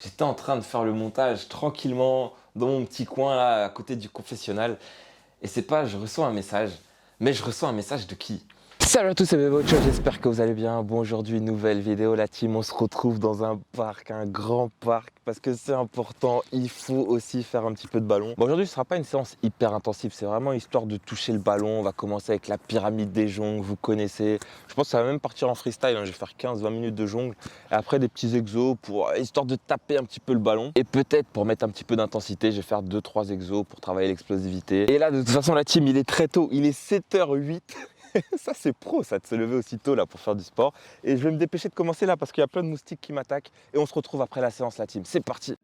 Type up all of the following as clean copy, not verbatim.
J'étais en train de faire le montage tranquillement dans mon petit coin là à côté du confessionnal et c'est pas je reçois un message, mais je reçois un message de qui? Salut à tous, c'est Bebocho, j'espère que vous allez bien. Bon, aujourd'hui, nouvelle vidéo, la team, on se retrouve dans un parc, un grand parc, parce que c'est important, il faut aussi faire un petit peu de ballon. Bon, aujourd'hui, ce sera pas une séance hyper intensive, c'est vraiment histoire de toucher le ballon. On va commencer avec la pyramide des jongles, vous connaissez. Je pense que ça va même partir en freestyle, hein. Je vais faire 15-20 minutes de jongle, et après des petits exos pour histoire de taper un petit peu le ballon. Et peut-être pour mettre un petit peu d'intensité, je vais faire 2-3 exos pour travailler l'explosivité. Et là, de toute façon, la team, il est très tôt, il est 7h08. Ça c'est pro ça de se lever aussitôt là pour faire du sport. Et je vais me dépêcher de commencer là parce qu'il y a plein de moustiques qui m'attaquent. Et on se retrouve après la séance la team. C'est parti.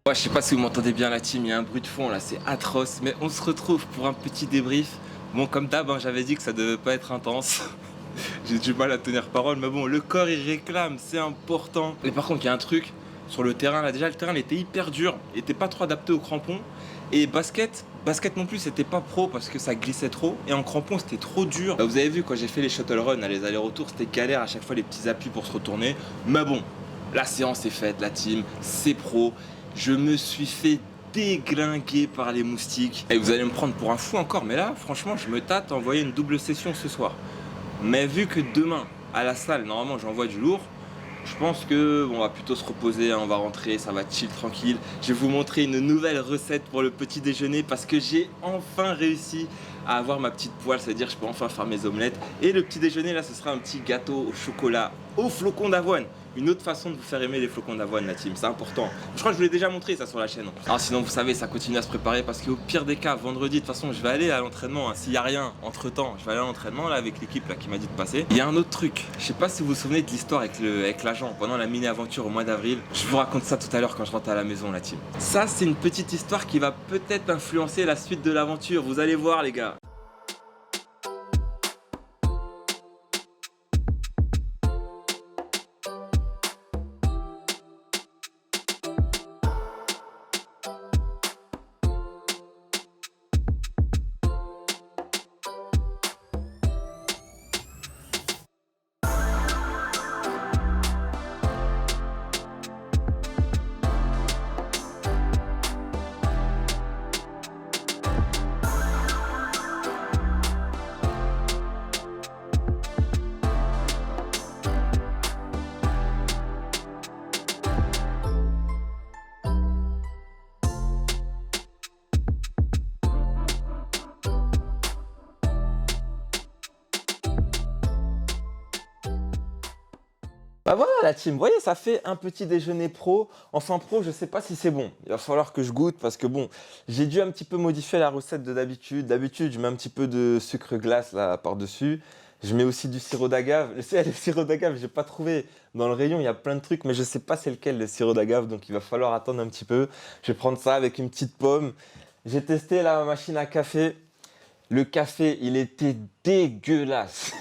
Ouais, je sais pas si vous m'entendez bien la team, il y a un bruit de fond là, c'est atroce, mais on se retrouve pour un petit débrief. Bon, comme d'hab, hein, j'avais dit que ça devait pas être intense. J'ai du mal à tenir parole, mais bon, le corps il réclame, c'est important. Mais par contre, il y a un truc sur le terrain là, déjà le terrain il était hyper dur, il était pas trop adapté aux crampons. Et basket non plus, c'était pas pro parce que ça glissait trop. Et en crampon, c'était trop dur. Bah, vous avez vu, quand j'ai fait les shuttle run, là, les allers-retours, c'était galère à chaque fois les petits appuis pour se retourner. Mais bon, la séance est faite, la team, c'est pro. Je me suis fait déglinguer par les moustiques. Et vous allez me prendre pour un fou encore, mais là, franchement, je me tâte à envoyer une double session ce soir. Mais vu que demain, à la salle, normalement, j'envoie du lourd, je pense que on va plutôt se reposer, hein, on va rentrer, ça va chill tranquille. Je vais vous montrer une nouvelle recette pour le petit déjeuner parce que j'ai enfin réussi à avoir ma petite poêle, c'est-à-dire que je peux enfin faire mes omelettes. Et le petit déjeuner là, ce sera un petit gâteau au chocolat au flocon d'avoine. Une autre façon de vous faire aimer les flocons d'avoine, la team, c'est important. Je crois que je vous l'ai déjà montré ça sur la chaîne. Alors sinon, vous savez, ça continue à se préparer parce qu'au pire des cas, vendredi, de toute façon, je vais aller à l'entraînement. Hein. S'il n'y a rien entre temps, je vais aller à l'entraînement là avec l'équipe là qui m'a dit de passer. Il y a un autre truc, je sais pas si vous vous souvenez de l'histoire avec l'agent pendant la mini-aventure au mois d'avril. Je vous raconte ça tout à l'heure quand je rentre à la maison, la team. Ça, c'est une petite histoire qui va peut-être influencer la suite de l'aventure. Vous allez voir, les gars. Bah voilà la team, vous voyez, ça fait un petit déjeuner pro. Enfin pro, je sais pas si c'est bon. Il va falloir que je goûte parce que bon, j'ai dû un petit peu modifier la recette de d'habitude. D'habitude, je mets un petit peu de sucre glace là par-dessus. Je mets aussi du sirop d'agave. Le sirop d'agave, j'ai pas trouvé. Dans le rayon, il y a plein de trucs, mais je sais pas c'est lequel le sirop d'agave, donc il va falloir attendre un petit peu. Je vais prendre ça avec une petite pomme. J'ai testé la machine à café. Le café, il était dégueulasse.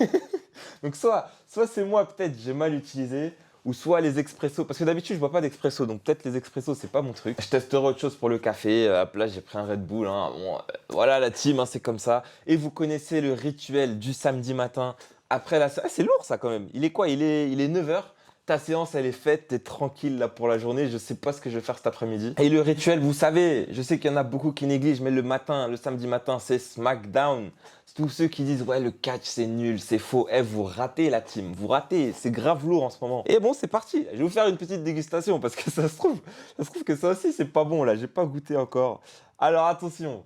Donc soit c'est moi peut-être j'ai mal utilisé, ou soit les expressos. Parce que d'habitude je bois pas d'expresso, donc peut-être les expressos c'est pas mon truc. Je testerai autre chose pour le café. Hop là j'ai pris un Red Bull. Hein. Bon, voilà la team, hein, c'est comme ça. Et vous connaissez le rituel du samedi matin après la séance. Ah, c'est lourd ça quand même. Il est quoi? Il est 9h. Ta séance elle est faite, t'es tranquille là pour la journée, je sais pas ce que je vais faire cet après-midi. Et le rituel, vous savez, je sais qu'il y en a beaucoup qui négligent, mais le matin, le samedi matin, c'est SmackDown. Tous ceux qui disent ouais le catch c'est nul, c'est faux, vous ratez la team, vous ratez, c'est grave lourd en ce moment. Et bon c'est parti, je vais vous faire une petite dégustation parce que ça se trouve que ça aussi c'est pas bon là, j'ai pas goûté encore. Alors attention.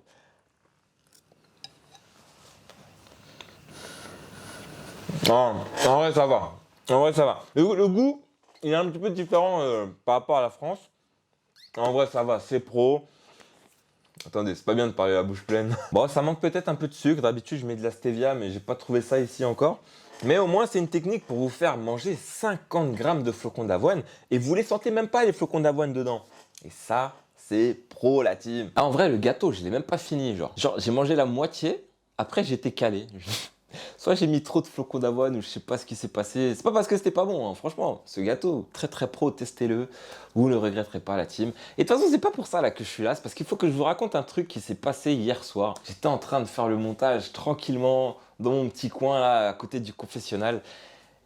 Non, en vrai ça va. En vrai, ça va. Le goût, il est un petit peu différent par rapport à la France. En vrai, ça va, c'est pro. Attendez, c'est pas bien de parler la bouche pleine. Bon, ça manque peut-être un peu de sucre. D'habitude, je mets de la stevia, mais j'ai pas trouvé ça ici encore. Mais au moins, c'est une technique pour vous faire manger 50 grammes de flocons d'avoine et vous les sentez même pas, les flocons d'avoine dedans. Et ça, c'est pro, la team. Ah, en vrai, le gâteau, je l'ai même pas fini. Genre j'ai mangé la moitié, après, j'étais calé. Soit j'ai mis trop de flocons d'avoine ou je sais pas ce qui s'est passé. C'est pas parce que c'était pas bon, hein. Franchement, ce gâteau, très très pro, testez-le. Vous ne le regretterez pas, la team. Et de toute façon, c'est pas pour ça là que je suis là, c'est parce qu'il faut que je vous raconte un truc qui s'est passé hier soir. J'étais en train de faire le montage tranquillement dans mon petit coin là, à côté du confessionnal.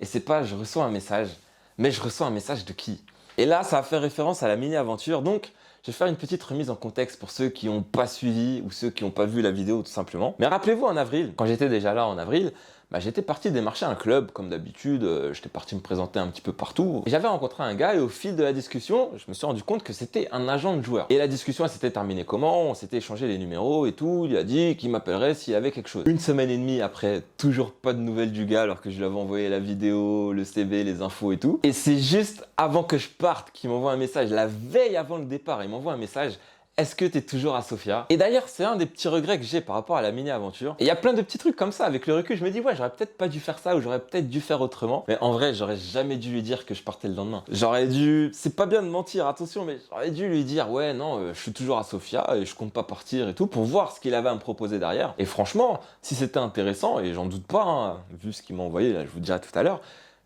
Et c'est pas, je reçois un message, mais je reçois un message de qui? Et là, ça a fait référence à la mini-aventure, donc je vais faire une petite remise en contexte pour ceux qui n'ont pas suivi ou ceux qui n'ont pas vu la vidéo tout simplement. Mais rappelez-vous en avril, quand j'étais déjà là en avril, j'étais parti démarcher un club comme d'habitude, j'étais parti me présenter un petit peu partout. Et j'avais rencontré un gars et au fil de la discussion, je me suis rendu compte que c'était un agent de joueur. Et la discussion elle s'était terminée comment? On s'était échangé les numéros et tout, il a dit qu'il m'appellerait s'il y avait quelque chose. Une semaine et demie après, toujours pas de nouvelles du gars alors que je lui avais envoyé la vidéo, le CV, les infos et tout. Et c'est juste avant que je parte qu'il m'envoie un message, la veille avant le départ, il m'envoie un message. Est-ce que tu es toujours à Sofia? Et d'ailleurs, c'est un des petits regrets que j'ai par rapport à la mini-aventure. Et il y a plein de petits trucs comme ça. Avec le recul, je me dis, ouais, j'aurais peut-être pas dû faire ça ou j'aurais peut-être dû faire autrement. Mais en vrai, j'aurais jamais dû lui dire que je partais le lendemain. J'aurais dû... C'est pas bien de mentir, attention, mais j'aurais dû lui dire, ouais, non, je suis toujours à Sofia et je compte pas partir et tout pour voir ce qu'il avait à me proposer derrière. Et franchement, si c'était intéressant, et j'en doute pas, hein, vu ce qu'il m'a envoyé, là, je vous dirai tout à l'heure,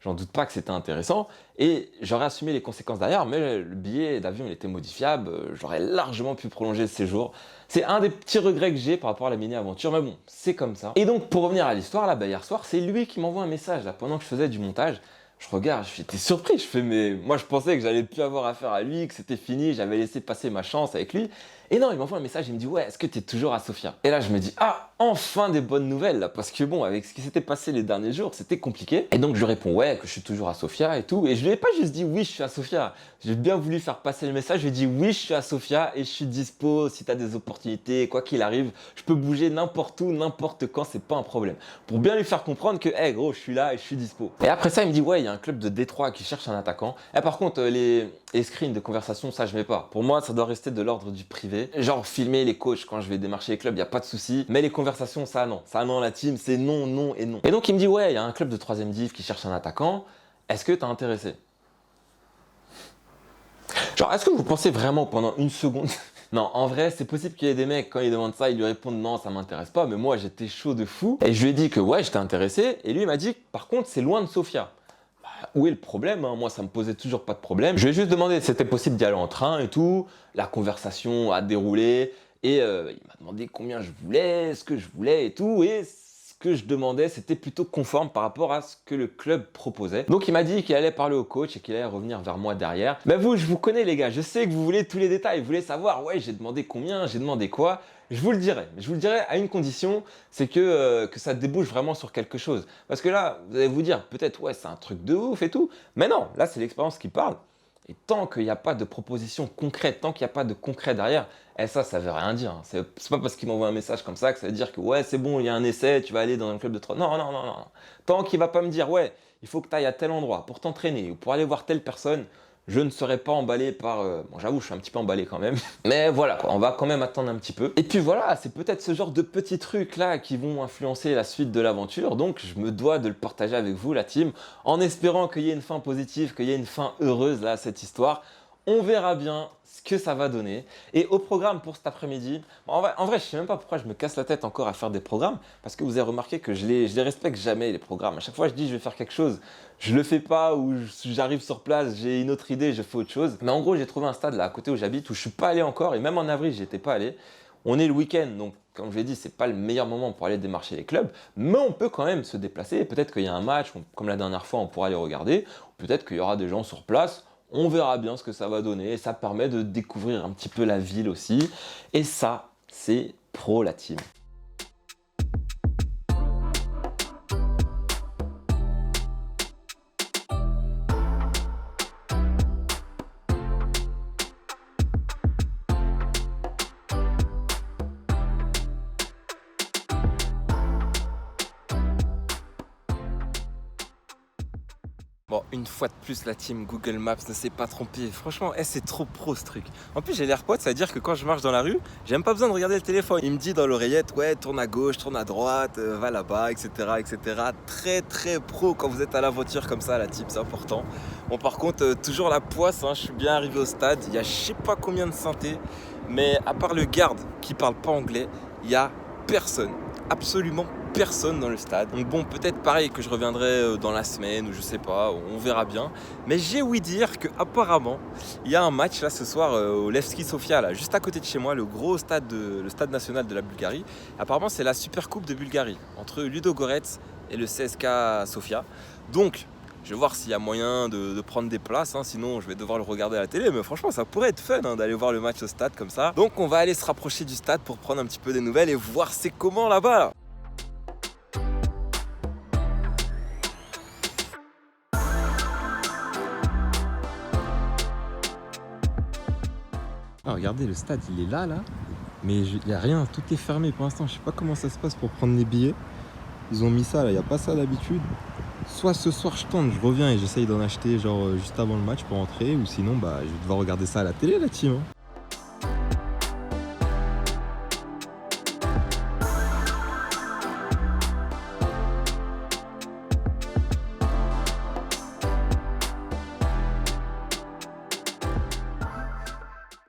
j'en doute pas que c'était intéressant et j'aurais assumé les conséquences derrière, mais le billet d'avion il était modifiable, j'aurais largement pu prolonger le séjour. C'est un des petits regrets que j'ai par rapport à la mini-aventure, mais bon, c'est comme ça. Et donc pour revenir à l'histoire, là, hier soir, c'est lui qui m'envoie un message là, pendant que je faisais du montage. Je regarde, j'étais surpris, je fais mais moi je pensais que j'allais plus avoir affaire à lui, que c'était fini, j'avais laissé passer ma chance avec lui. Et non, il m'envoie un message, il me dit ouais, est-ce que tu es toujours à Sofia? Et là je me dis ah, enfin des bonnes nouvelles là, parce que bon, avec ce qui s'était passé les derniers jours, c'était compliqué. Et donc je lui réponds ouais, que je suis toujours à Sofia et tout. Et je lui ai pas juste dit oui, je suis à Sofia. J'ai bien voulu faire passer le message, je lui ai dit oui, je suis à Sofia et je suis dispo si tu as des opportunités, quoi qu'il arrive, je peux bouger n'importe où, n'importe quand, c'est pas un problème. Pour bien lui faire comprendre que hey gros, je suis là et je suis dispo. Et après ça, il me dit ouais, il y a un club de Détroit qui cherche un attaquant. Et par contre, les screens de conversation, ça je mets pas. Pour moi, ça doit rester de l'ordre du privé. Genre filmer les coachs quand je vais démarcher les clubs, il y a pas de souci. Mais les conversations, ça non. Ça non, la team, c'est non, non et non. Et donc il me dit ouais, il y a un club de 3ème div qui cherche un attaquant. Est-ce que t'es intéressé? Genre, est-ce que vous pensez vraiment pendant une seconde? Non, en vrai, c'est possible qu'il y ait des mecs, quand ils demandent ça, ils lui répondent non, ça m'intéresse pas. Mais moi, j'étais chaud de fou. Et je lui ai dit que ouais, j'étais intéressé. Et lui, il m'a dit, par contre, c'est loin de Sofia. Où est le problème, hein? Moi, ça me posait toujours pas de problème. Je lui ai juste demandé si c'était possible d'y aller en train et tout. La conversation a déroulé. Et il m'a demandé combien je voulais, ce que je voulais et tout. Et ce que je demandais, c'était plutôt conforme par rapport à ce que le club proposait. Donc il m'a dit qu'il allait parler au coach et qu'il allait revenir vers moi derrière. Mais vous, je vous connais les gars, je sais que vous voulez tous les détails, vous voulez savoir, ouais, j'ai demandé combien, j'ai demandé quoi. Je vous le dirai, mais je vous le dirai à une condition, c'est que ça débouche vraiment sur quelque chose. Parce que là, vous allez vous dire, peut-être, ouais, c'est un truc de ouf et tout. Mais non, là, c'est l'expérience qui parle. Et tant qu'il n'y a pas de proposition concrète, tant qu'il n'y a pas de concret derrière, ça veut rien dire. C'est pas parce qu'il m'envoie un message comme ça que ça veut dire que ouais, c'est bon, il y a un essai, tu vas aller dans un club de 3. Non, non, non, non. Tant qu'il va pas me dire ouais, il faut que tu ailles à tel endroit pour t'entraîner ou pour aller voir telle personne, je ne serai pas emballé par... Bon, j'avoue, je suis un petit peu emballé quand même. Mais voilà, quoi, on va quand même attendre un petit peu. Et puis voilà, c'est peut-être ce genre de petits trucs là qui vont influencer la suite de l'aventure. Donc je me dois de le partager avec vous, la team, en espérant qu'il y ait une fin positive, qu'il y ait une fin heureuse là à cette histoire. On verra bien ce que ça va donner. Et au programme pour cet après-midi, bon, en vrai, je sais même pas pourquoi je me casse la tête encore à faire des programmes, parce que vous avez remarqué que je les respecte jamais, les programmes. À chaque fois, je dis je vais faire quelque chose, je le fais pas, ou j'arrive sur place, j'ai une autre idée, je fais autre chose. Mais en gros, j'ai trouvé un stade là à côté où j'habite, où je suis pas allé encore, et même en avril, j'y étais pas allé. On est le week-end, donc comme je l'ai dit, c'est pas le meilleur moment pour aller démarcher les clubs, mais on peut quand même se déplacer. Peut-être qu'il y a un match, comme la dernière fois, on pourra aller regarder, ou peut-être qu'il y aura des gens sur place. On verra bien ce que ça va donner et ça permet de découvrir un petit peu la ville aussi. Et ça, c'est pro la team. Bon, une fois de plus, la team Google Maps ne s'est pas trompée. Franchement, c'est trop pro ce truc. En plus, j'ai l'AirPod, ça veut dire que quand je marche dans la rue, j'ai même pas besoin de regarder le téléphone. Il me dit dans l'oreillette, ouais, tourne à gauche, tourne à droite, va là-bas, etc., etc. Très, très pro quand vous êtes à l'aventure comme ça, la team, c'est important. Bon, par contre, toujours la poisse, hein, je suis bien arrivé au stade. Il y a je sais pas combien de synthés, mais à part le garde qui parle pas anglais, il y a personne. Absolument personne dans le stade. Donc bon, peut-être pareil que je reviendrai dans la semaine ou je sais pas, on verra bien. Mais j'ai ouï dire que apparemment il y a un match là ce soir au Levski Sofia, là, juste à côté de chez moi, le gros stade, le stade national de la Bulgarie. Apparemment c'est la Super Coupe de Bulgarie entre Ludogorets et le CSKA Sofia. Donc je vais voir s'il y a moyen de prendre des places, hein, sinon je vais devoir le regarder à la télé. Mais franchement, ça pourrait être fun hein, d'aller voir le match au stade comme ça. Donc on va aller se rapprocher du stade pour prendre un petit peu des nouvelles et voir c'est comment là-bas. Là. Ah, regardez, le stade, il est là, mais il n'y a rien, tout est fermé pour l'instant. Je sais pas comment ça se passe pour prendre les billets. Ils ont mis ça, là, il n'y a pas ça d'habitude. Soit ce soir, je tente, je reviens et j'essaye d'en acheter genre juste avant le match pour rentrer, ou sinon, bah, je vais devoir regarder ça à la télé, la team. Hein.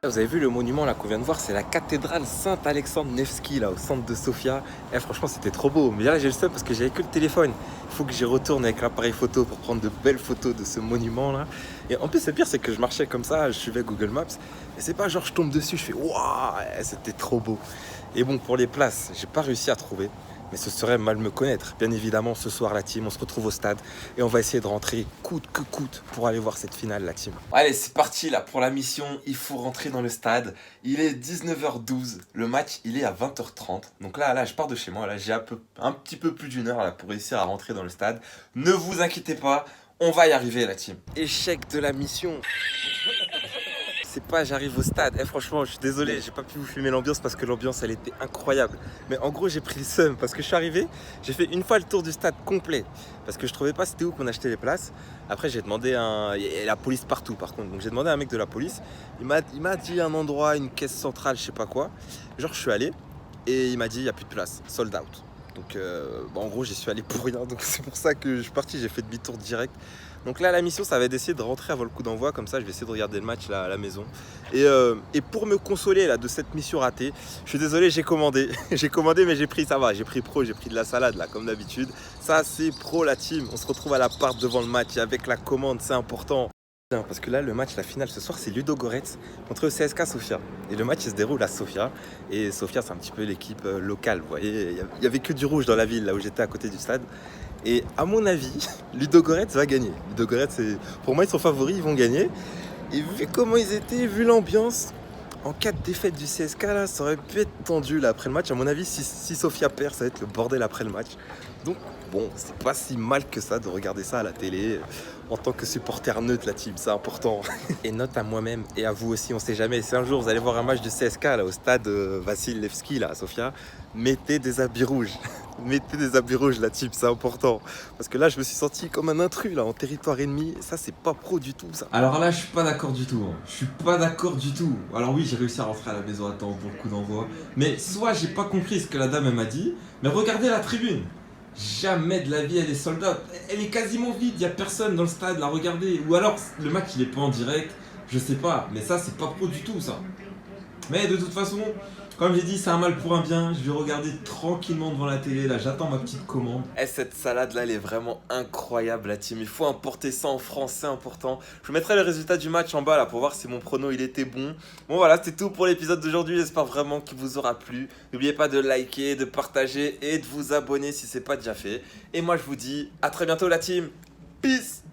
Vous avez vu le monument là qu'on vient de voir, c'est la cathédrale Saint-Alexandre Nevski là au centre de Sofia. Franchement c'était trop beau, mais là j'ai le seum parce que j'avais que le téléphone. Il faut que j'y retourne avec l'appareil photo pour prendre de belles photos de ce monument là. Et en plus le pire c'est que je marchais comme ça, je suivais Google Maps et c'est pas genre je tombe dessus, je fais waouh, c'était trop beau. Et bon pour les places, j'ai pas réussi à trouver. Mais ce serait mal me connaître. Bien évidemment, ce soir, la team, on se retrouve au stade et on va essayer de rentrer coûte que coûte pour aller voir cette finale, la team. Allez, c'est parti là pour la mission. Il faut rentrer dans le stade. Il est 19h12. Le match, il est à 20h30. Donc là, je pars de chez moi. Là, j'ai un petit peu plus d'une heure là, pour réussir à rentrer dans le stade. Ne vous inquiétez pas, on va y arriver, la team. Échec de la mission. C'est pas j'arrive au stade, franchement je suis désolé, j'ai pas pu vous filmer l'ambiance parce que l'ambiance elle était incroyable. Mais en gros j'ai pris le seum parce que je suis arrivé, j'ai fait une fois le tour du stade complet parce que je trouvais pas c'était où qu'on achetait les places. Après j'ai demandé il y a la police partout par contre, donc j'ai demandé à un mec de la police, il m'a dit un endroit, une caisse centrale, je sais pas quoi. Genre je suis allé et il m'a dit il y a plus de place, sold out. Donc en gros j'y suis allé pour rien, donc c'est pour ça que je suis parti, j'ai fait demi-tour direct. Donc là la mission ça va être d'essayer de rentrer avant le coup d'envoi, comme ça je vais essayer de regarder le match là, à la maison. Et pour me consoler là, de cette mission ratée, je suis désolé j'ai commandé, j'ai commandé mais j'ai pris, ça va, j'ai pris pro, j'ai pris de la salade là comme d'habitude. Ça c'est pro la team, on se retrouve à l'appart devant le match et avec la commande c'est important. Parce que là le match, la finale ce soir c'est Ludogorets contre le CSKA Sofia. Et le match il se déroule à Sofia. Et Sofia c'est un petit peu l'équipe locale, vous voyez. Il y avait que du rouge dans la ville là où j'étais à côté du stade. Et à mon avis, Ludogorets va gagner. Ludogorets, pour moi ils sont favoris, ils vont gagner. Et vu comment ils étaient, vu l'ambiance, en cas de défaite du CSKA là, ça aurait pu être tendu là après le match. À mon avis si Sofia perd ça va être le bordel après le match. Donc bon, c'est pas si mal que ça de regarder ça à la télé. En tant que supporter neutre, la team, c'est important. Et note à moi-même et à vous aussi, on sait jamais. Si un jour vous allez voir un match de CSKA là, au stade Vassil Levski là, à Sofia, mettez des habits rouges. Mettez des habits rouges la team, c'est important. Parce que là je me suis senti comme un intrus là en territoire ennemi. Ça c'est pas pro du tout ça. Alors là, je suis pas d'accord du tout. Je suis pas d'accord du tout. Alors oui, j'ai réussi à rentrer à la maison à temps pour le coup d'envoi. Mais soit j'ai pas compris ce que la dame elle m'a dit, mais regardez la tribune. Jamais de la vie elle est sold out. Elle est quasiment vide, y a personne dans le stade, la regarder. Ou alors le match il est pas en direct, je sais pas. Mais ça c'est pas pro du tout ça. Mais de toute façon, comme j'ai dit, c'est un mal pour un bien. Je vais regarder tranquillement devant la télé. Là, j'attends ma petite commande. Eh, cette salade là elle est vraiment incroyable la team, il faut importer ça en France, c'est important. Je vous mettrai le résultat du match en bas là pour voir si mon prono il était bon. Bon voilà, c'était tout pour l'épisode d'aujourd'hui, j'espère vraiment qu'il vous aura plu. N'oubliez pas de liker, de partager et de vous abonner si c'est pas déjà fait. Et moi je vous dis à très bientôt la team, peace.